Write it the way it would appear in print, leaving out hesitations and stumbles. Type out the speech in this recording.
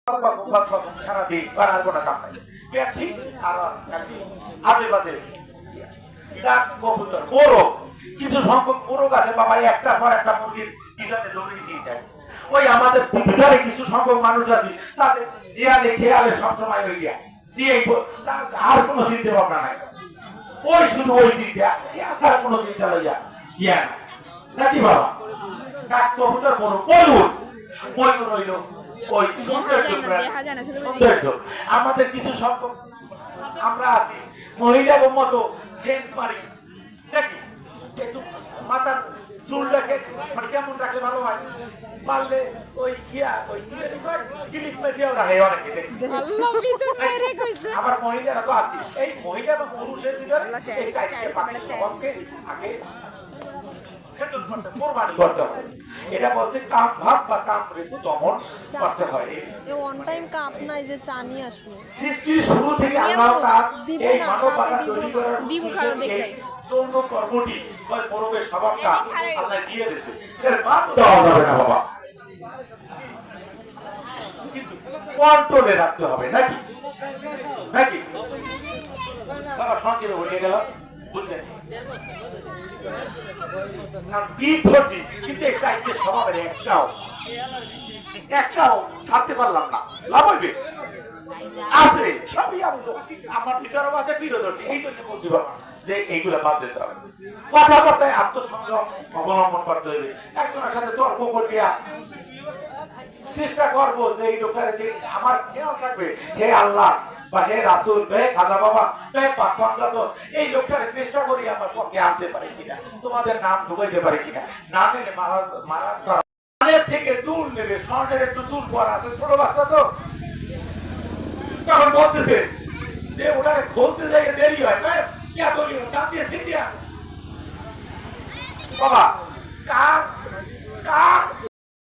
সারাদিন করার কোনো কাম নাই পেট ঠিক আর আজে বাজে কবুতর মোরগ কিছু সংখ্যক মোরগ আছে বাবা একটা পর একটা মুরগির পিছনে দৌড়িয়ে দিয়ে যায় ওই আমাদের ভিতরে কিছু সংখ্যক মানুষ আছে তাদের দেয়ালে খেয়ালে সবসময় ওই গিয়া দিয়ে আর কোনো চিন্তা ভাবনা নাই ওই শুধু ওই চিন্তা আর কোনো চিন্তা লইয়া ইয়া নাকি বাবা কাক কবুতর মোরগ ময়ূর ময়ূর হইল ওই সৌন্দর্য আমাদের কিছু সংখ্যক আমরা আছি মহিলাদের মতো সেন্স মারি একটু মাথার চুলটাকে মানে কেমন রাখলে ভালো হয় পারলে ওই ওই ক্লিপ মেটিয়াও রাখে অনেকে আবার মহিলারা তো আছে এই মহিলা এবং পুরুষের ভিতরে এই সাইডকে আগে করতে হয় এটা বলছে কাম ভাব বা কাম ঋতু দমন করতে হয় ওয়ান টাইম কাপ নাই যে চা নিয়ে আসবো সৃষ্টির শুরু থেকে আল্লাহ তাআলা এই মানব জাতি তৈরি করার দিব খালো দেখতে চৌদ্দ কর্মটি ওই পরবের স্বভাবটা আল্লাহ দিয়ে দিয়েছে এর বাদ দেওয়া যাবে না বাবা কিন্তু কন্ট্রোলে রাখতে হবে নাকি নাকি বাবা সংক্ষেপে বলে গেল বুঝছেন কিন্তু এই সাইডে স্বভাবের একটাও ছাড়তে পারলাম না লাভ হইবে আছে সবই আমার ভিতরেও আছে বিরোধী এই জন্য বলছি যে এইগুলা বাদ দিতে হবে কথাবার্তায় আত্মসংযম অবলম্বন করতে হবে একজনের সাথে তর্ক করিয়া চেষ্টা করবো যে এই লোকের আমার খেয়াল থাকবে হে আল্লাহ বা হে রাসূল হে খাজা বাবা হে পাকপাঞ্জাত এই লোকটার চেষ্টা করি আমার পক্ষে আনতে পারি কিনা তোমাদের নাম ঢুকাইতে পারি কিনা না নিলে মারা কানের থেকে চুল নেবে স্বর্ণের একটু চুল পর আছে ছোট বাচ্চা তো তখন বলতেছে যে ওটাকে বলতে যাই দেরি হয় নাম দিয়ে বাবা